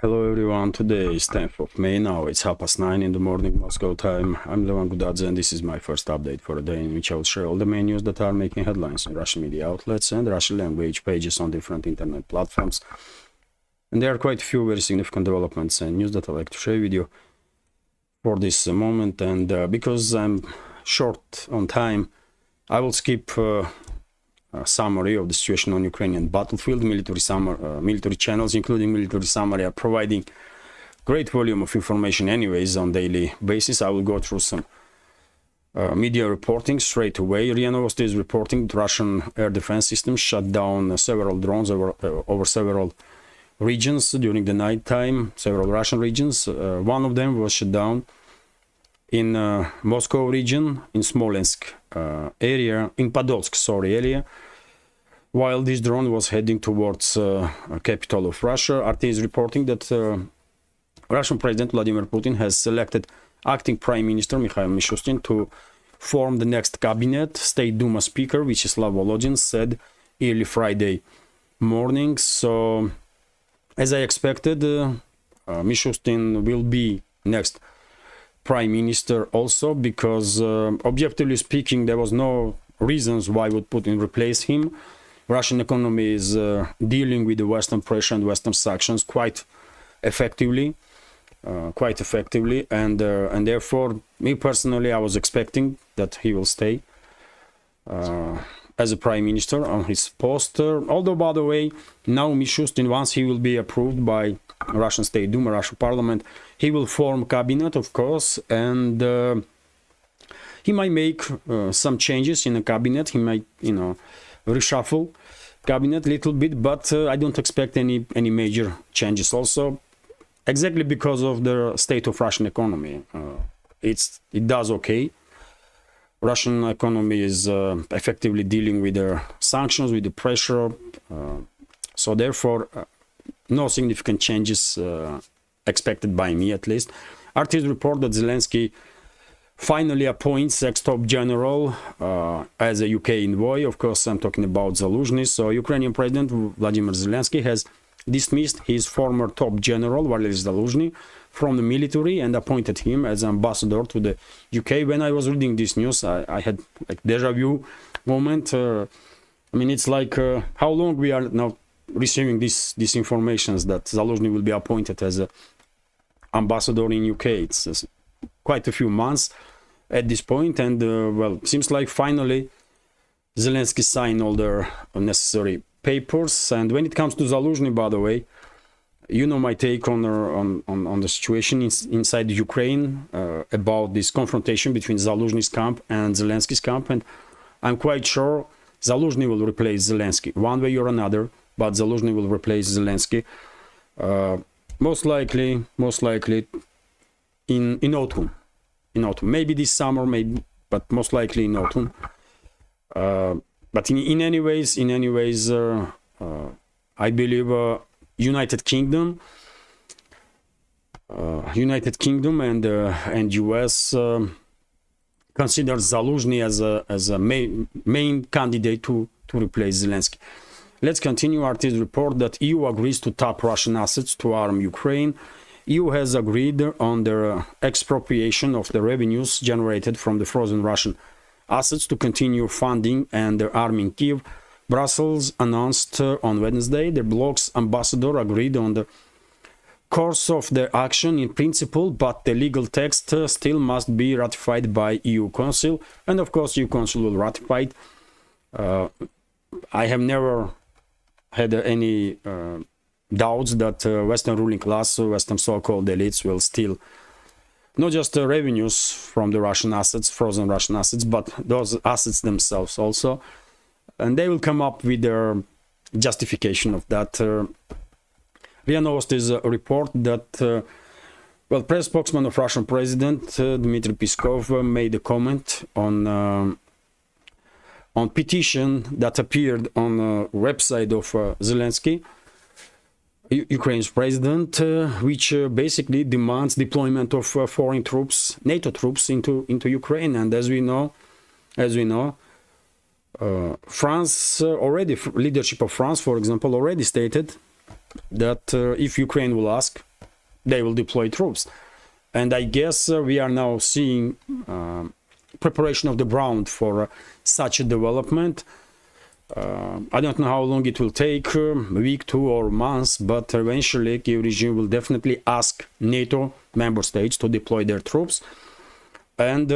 Hello everyone, today is 10th of May, now it's 9:30 in the morning Moscow time. I'm Levan Gudadze and this is my first update for a day in which I will share all the main news that are making headlines in Russian media outlets and Russian language pages on different internet platforms. And there are quite a few very significant developments and news that I'd like to share with you for this moment, and because I'm short on time, I will skip a summary of the situation on Ukrainian battlefield. Military channels, including military summary, are providing great volume of information anyways on daily basis. I will go through some media reporting straight away. RIA Novosti is reporting that Russian air defense systems shut down several drones over several regions during the night time, several Russian regions. One of them was shut down in Moscow region, in Smolensk area, in Podolsk, area. While this drone was heading towards capital of Russia, RT is reporting that Russian President Vladimir Putin has selected acting Prime Minister Mikhail Mishustin to form the next cabinet. State Duma Speaker Vyacheslav Volodin said early Friday morning. So, as I expected, Mishustin will be next Prime Minister also, because objectively speaking, there was no reasons why would Putin replace him. Russian economy is dealing with the Western pressure and Western sanctions quite effectively, and therefore, me personally, I was expecting that he will stay as a prime minister on his post. Although, by the way, now Mishustin, once he will be approved by Russian State Duma, Russian Parliament, he will form cabinet, of course, and he might make some changes in the cabinet. He might, reshuffle cabinet a little bit, but I don't expect any major changes. Also, exactly because of the state of Russian economy, it does okay. Russian economy is effectively dealing with the sanctions, with the pressure, so therefore no significant changes expected by me, at least. RT's report that Zelensky finally appoints ex-top general as a UK envoy. Of course, I'm talking about Zaluzhny. So Ukrainian President Vladimir Zelensky has dismissed his former top general, Valery Zaluzhny, from the military and appointed him as ambassador to the UK. When I was reading this news, I had like deja vu moment. It's like how long we are now receiving this information that Zaluzhny will be appointed as an ambassador in UK. It's quite a few months at this point, and well, seems like finally Zelensky signed all the necessary papers. And when it comes to Zaluzhny, by the way, you know my take on the situation inside Ukraine about this confrontation between Zaluzhny's camp and Zelensky's camp, and I'm quite sure Zaluzhny will replace Zelensky one way or another, but Zaluzhny will replace Zelensky most likely in autumn. Maybe this summer, maybe, but most likely in autumn. But in any ways, I believe United Kingdom and US considers Zaluzhny as a main candidate to replace Zelensky. Let's continue. RT's report that EU agrees to tap Russian assets to arm Ukraine. EU has agreed on the expropriation of the revenues generated from the frozen Russian assets to continue funding and arming Kiev. Brussels announced on Wednesday the bloc's ambassador agreed on the course of the action in principle, but the legal text still must be ratified by EU Council, and of course EU Council will ratify it. I have never had any doubts that Western ruling class, Western so-called elites, will steal not just the revenues from the Russian assets, frozen Russian assets, but those assets themselves also. And they will come up with their justification of that. RIA Novosti's report that, press spokesman of Russian President Dmitry Peskov made a comment on petition that appeared on the website of Zelensky, Ukraine's president, which basically demands deployment of foreign troops, NATO troops, into Ukraine. And as we know, France leadership of France, for example, already stated that if Ukraine will ask they will deploy troops. And I guess we are now seeing preparation of the ground for such a development. I don't know how long it will take, a week, 2 or months, but eventually Kyiv regime will definitely ask NATO member states to deploy their troops, and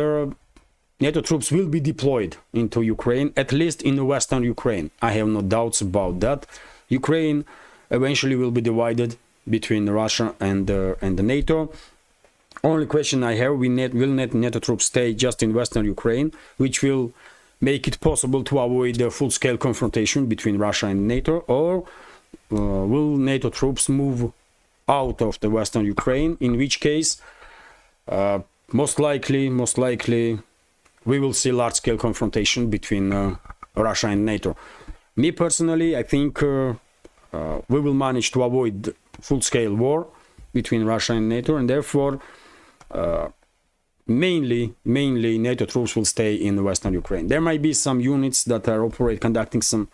NATO troops will be deployed into Ukraine, at least in the western Ukraine. I have no doubts about that. Ukraine eventually will be divided between Russia and the NATO. Only question I have, will NATO troops stay just in western Ukraine, which will make it possible to avoid a full-scale confrontation between Russia and NATO, or will NATO troops move out of the western Ukraine, in which case most likely we will see large-scale confrontation between Russia and NATO. Me personally, I think we will manage to avoid full-scale war between Russia and NATO, and therefore mainly NATO troops will stay in western Ukraine. There might be some units that are conducting some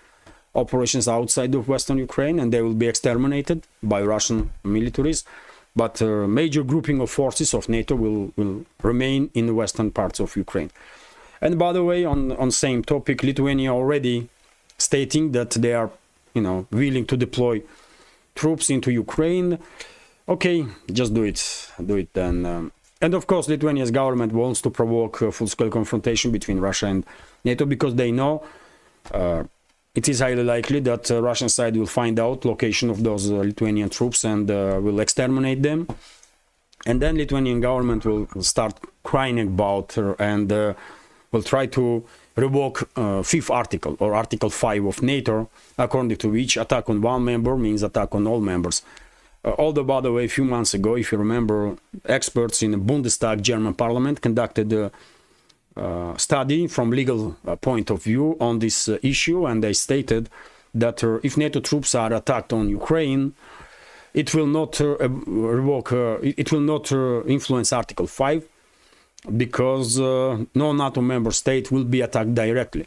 operations outside of western Ukraine, and they will be exterminated by Russian militaries, but a major grouping of forces of NATO will remain in the western parts of Ukraine. And by the way, on same topic, Lithuania already stating that they are willing to deploy troops into Ukraine. Okay, just do it then. And of course, Lithuania's government wants to provoke a full-scale confrontation between Russia and NATO, because they know it is highly likely that Russian side will find out location of those Lithuanian troops and will exterminate them. And then Lithuanian government will start crying about and will try to revoke fifth article, or Article 5 of NATO, according to which attack on one member means attack on all members. Although, by the way, a few months ago, if you remember, experts in the Bundestag, German parliament, conducted a study from legal point of view on this issue, and they stated that if NATO troops are attacked on Ukraine, it will not influence Article 5, because no NATO member state will be attacked directly.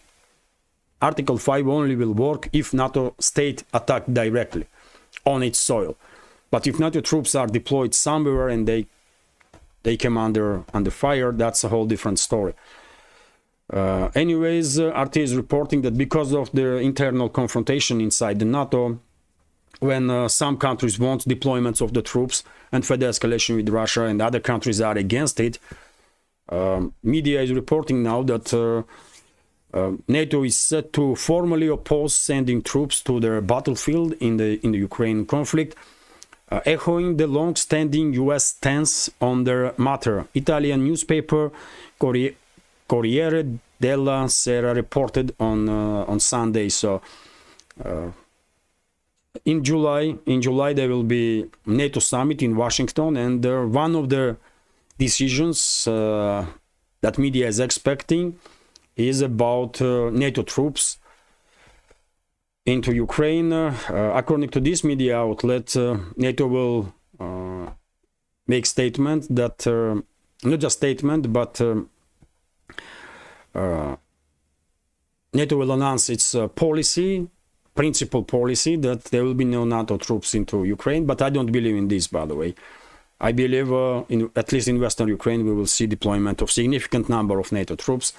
Article 5 only will work if NATO state attacked directly on its soil. But if NATO troops are deployed somewhere and they come under fire, that's a whole different story. Anyways, RT is reporting that because of the internal confrontation inside the NATO, when some countries want deployments of the troops and further escalation with Russia, and other countries are against it, media is reporting now that NATO is set to formally oppose sending troops to the battlefield in the Ukraine conflict, echoing the long-standing US stance on the matter. Italian newspaper Corriere della Sera reported on Sunday. So in July there will be NATO summit in Washington, and one of the decisions that media is expecting is about NATO troops into Ukraine. According to this media outlet, NATO will make statement that, not just statement, but NATO will announce its principal policy, that there will be no NATO troops into Ukraine. But I don't believe in this, by the way. I believe, at least in Western Ukraine, we will see deployment of significant number of NATO troops.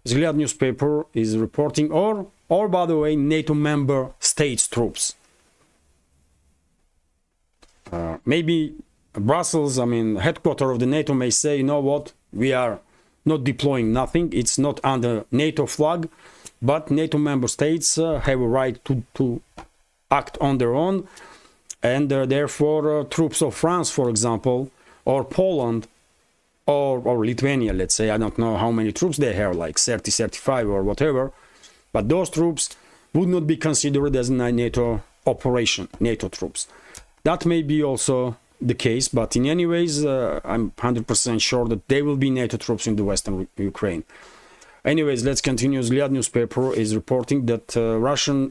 Zaluzhny newspaper is reporting, or by the way, NATO member states troops. Maybe Brussels, headquarters of the NATO, may say, you know what, we are not deploying nothing, it's not under NATO flag, but NATO member states have a right to act on their own, and therefore troops of France, for example, or Poland, or Lithuania, let's say, I don't know how many troops they have, like 30, 35 or whatever, but those troops would not be considered as a NATO operation, NATO troops. That may be also the case, but in any ways, I'm 100% sure that there will be NATO troops in the western Ukraine. Anyways, let's continue. Zaluzhny newspaper is reporting that Russian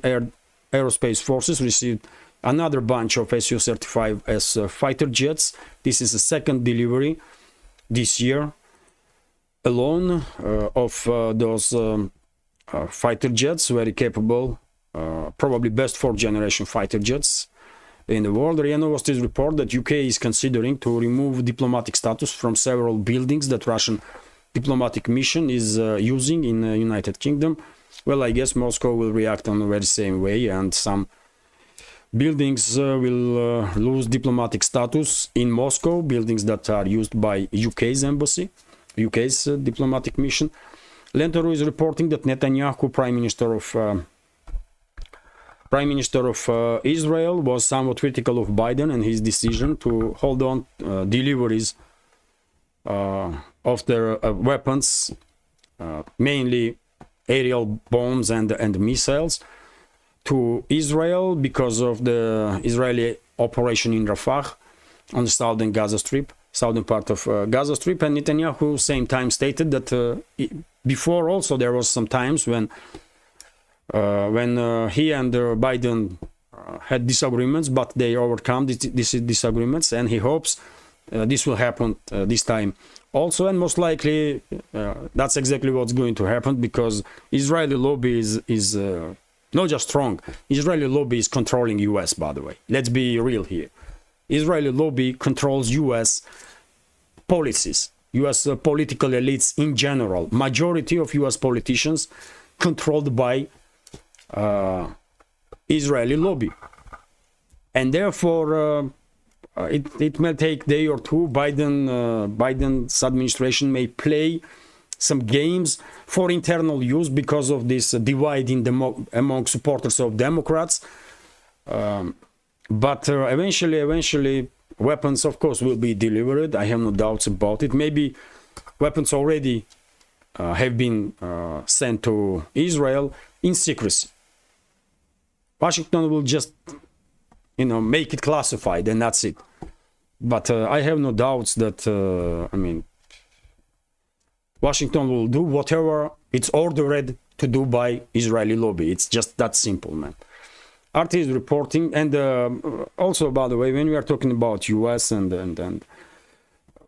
aerospace forces received another bunch of Su-35S fighter jets. This is the second delivery this year alone of those fighter jets, very capable, probably best fourth generation fighter jets in the world. RIA Novosti's report that UK is considering to remove diplomatic status from several buildings that Russian diplomatic mission is using in the United Kingdom. Well, I guess Moscow will react on the very same way, and some buildings will lose diplomatic status in Moscow, buildings that are used by UK's embassy, UK's diplomatic mission. Lentero is reporting that Netanyahu, Prime Minister of Israel, was somewhat critical of Biden and his decision to hold on deliveries of their weapons, mainly aerial bombs and missiles, to Israel because of the Israeli operation in Rafah on the southern Gaza Strip, southern part of Gaza Strip. And Netanyahu same time stated that before also there was some times when he and Biden had disagreements, but they overcome these disagreements, and he hopes this will happen this time also, and most likely that's exactly what's going to happen, because Israeli lobby is not just strong. Israeli lobby is controlling US, by the way. Let's be real here. Israeli lobby controls US policies, US political elites in general. Majority of US politicians controlled by Israeli lobby, and therefore it may take a day or two. Biden's administration may play some games for internal use because of this divide among supporters of Democrats. But eventually, weapons, of course, will be delivered. I have no doubts about it. Maybe weapons already have been sent to Israel in secrecy. Washington will just, make it classified, and that's it. But I have no doubts that, Washington will do whatever it's ordered to do by Israeli lobby. It's just that simple, man. RT is reporting, and also, by the way, when we are talking about US and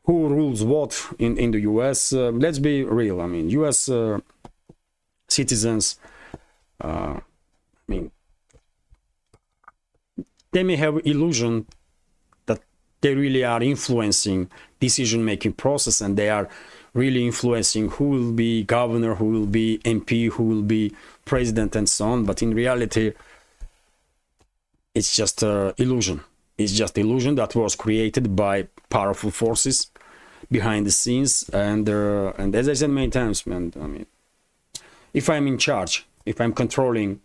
who rules what in the US, let's be real. I mean, US citizens, they may have illusion that they really are influencing decision-making process, and they are really influencing who will be governor, who will be MP, who will be president, and so on. But in reality, it's just illusion. It's just illusion that was created by powerful forces behind the scenes. And as I said many times, man, if I'm in charge, if I'm controlling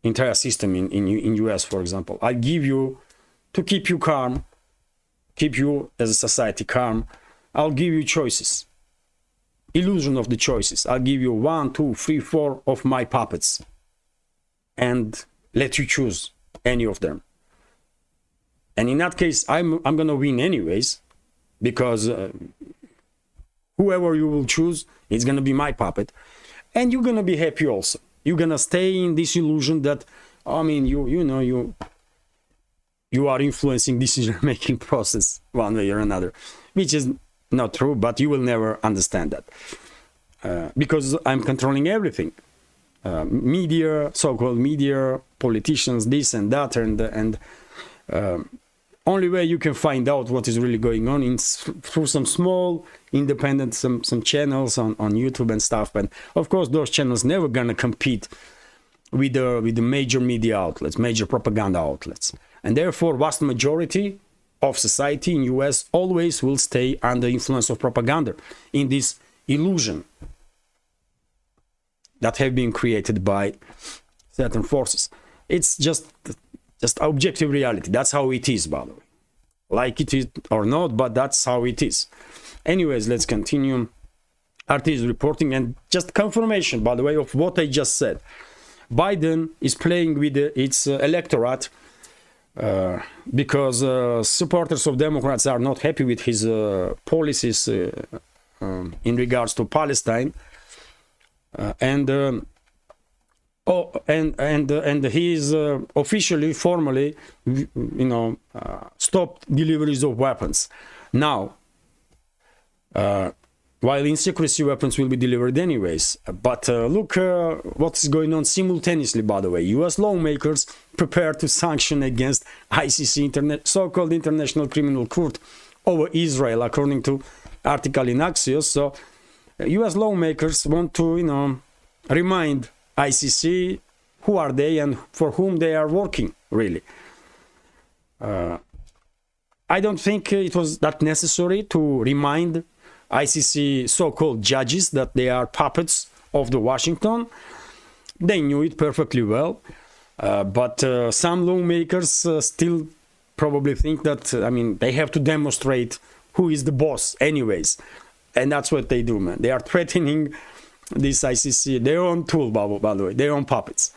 entire system in US, for example, I give you, to keep you calm, keep you as a society calm, I'll give you choices, illusion of the choices. I'll give you 1, 2, 3, 4 of my puppets and let you choose any of them. And in that case, I'm gonna win anyways, because whoever you will choose, it's gonna be my puppet, and you're gonna be happy also. You're gonna stay in this illusion that, you are influencing decision-making process one way or another, which is not true, but you will never understand that because I'm controlling everything. Media, so-called media, politicians, this and that, and only way you can find out what is really going on is through some small independent some channels on YouTube and stuff. And of course, those channels never gonna compete with the major media outlets, major propaganda outlets, and therefore vast majority of society in US always will stay under influence of propaganda in this illusion that have been created by certain forces. It's just objective reality. That's how it is, by the way. Like it is or not, but that's how it is. Anyways, let's continue. RT is reporting, and just confirmation, by the way, of what I just said. Biden is playing with its electorate because supporters of Democrats are not happy with his policies in regards to Palestine, and he is officially, formally, stopped deliveries of weapons. Now, while insecrecy weapons will be delivered anyways. But look what's going on simultaneously, by the way. US lawmakers prepare to sanction against ICC, so-called International Criminal Court, over Israel, according to article in Axios. So US lawmakers want to, you know, remind ICC who are they and for whom they are working, really. I don't think it was that necessary to remind ICC so-called judges that they are puppets of the Washington. They knew it perfectly well, but some lawmakers still probably think that, I mean, they have to demonstrate who is the boss anyways, and that's what they do, man. They are threatening this ICC, their own tool, by the way, their own puppets.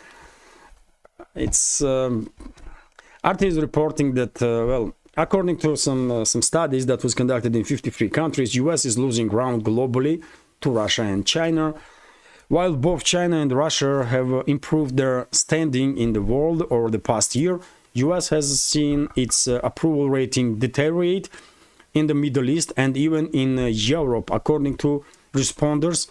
It's RT is reporting that well, according to some studies that was conducted in 53 countries, US is losing ground globally to Russia and China. While both China and Russia have improved their standing in the world over the past year, US has seen its approval rating deteriorate in the Middle East and even in Europe, according to respondents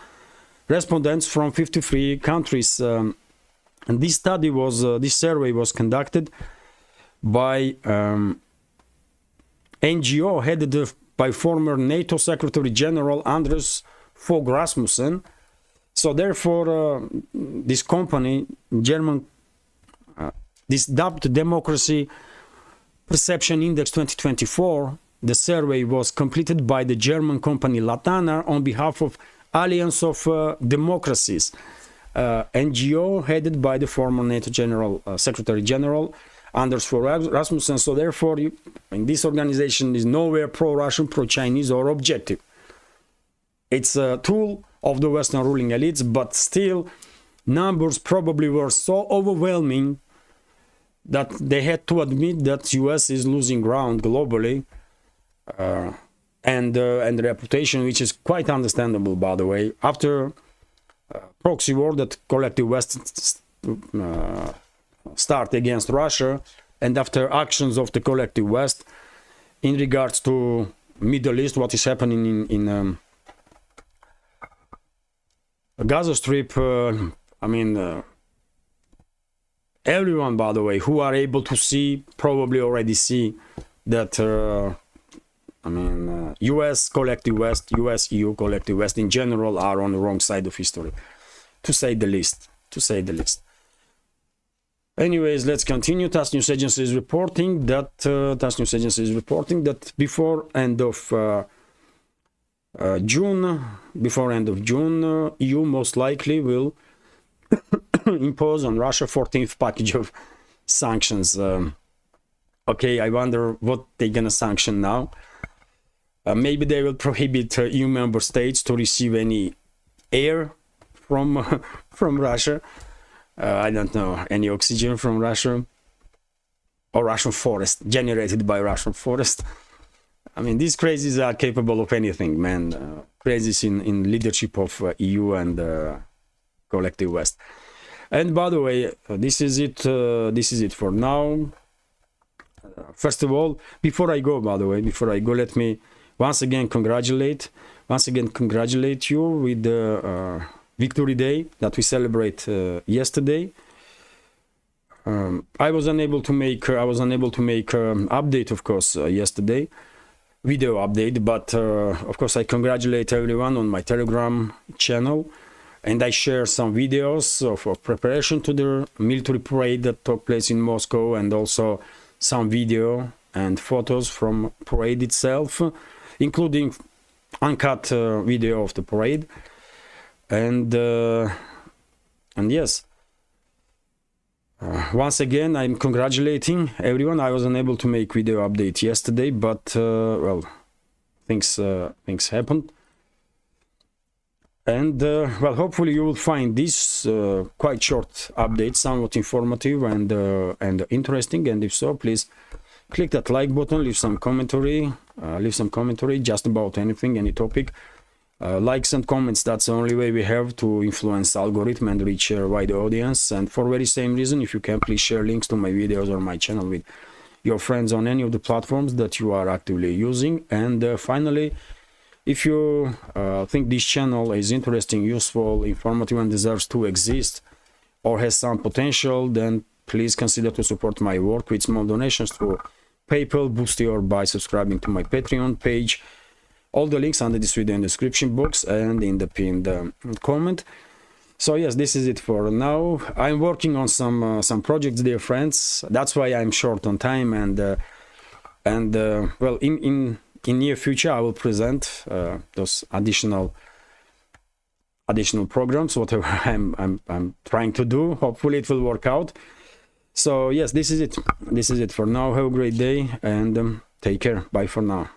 from 53 countries. And this study was, this survey was conducted by NGO headed by former NATO Secretary General Anders Fogh Rasmussen. So therefore, this company, German, this dubbed Democracy Perception Index 2024, the survey was completed by the German company Latana on behalf of Alliance of Democracies, NGO headed by the former NATO Secretary General Anders Fogh Rasmussen. So therefore, this organization is nowhere pro-Russian, pro-Chinese or objective. It's a tool of the Western ruling elites, but still numbers probably were so overwhelming that they had to admit that US is losing ground globally, and reputation, which is quite understandable, by the way, after proxy war that collective West start against Russia, and after actions of the collective West in regards to Middle East, what is happening in Gaza Strip. I mean, everyone, by the way, who are able to see probably already see that I mean, US collective West, US EU collective West in general are on the wrong side of history, to say the least. Anyways, let's continue. TASS News Agency is reporting that before end of June, EU most likely will impose on Russia 14th package of sanctions. Okay, I wonder what they're gonna sanction now. Maybe they will prohibit EU member states to receive any air from Russia. I don't know, any oxygen from Russia, or Russian forest, generated by Russian forest. I mean, these crazies are capable of anything, man. Crazies in leadership of EU and collective West. And by the way, this is it for now. First of all, before I go, let me once again congratulate you with the Victory Day that we celebrate yesterday. I was unable to make update, of course, yesterday, video update, but of course I congratulate everyone on my Telegram channel, and I share some videos of preparation to the military parade that took place in Moscow, and also some video and photos from parade itself, including uncut video of the parade. And yes, once again, I'm congratulating everyone. I was unable to make video update yesterday, but well, things happened. And well, hopefully you will find this quite short update somewhat informative and interesting. And if so, please click that like button, leave some commentary just about anything, any topic. Likes and comments, that's the only way we have to influence algorithm and reach a wide audience. And for very same reason, if you can, please share links to my videos or my channel with your friends on any of the platforms that you are actively using. And finally, If you think this channel is interesting, useful, informative, and deserves to exist, or has some potential, then please consider to support my work with small donations through PayPal, Boosty, or by subscribing to my Patreon page. All the links under this video in the description box and in the pinned comment. So yes, this is it for now. I'm working on some projects, dear friends. That's why I'm short on time, and well, in near future I will present those additional programs, whatever I'm trying to do. Hopefully it will work out. So yes, this is it for now. Have a great day, and take care. Bye for now.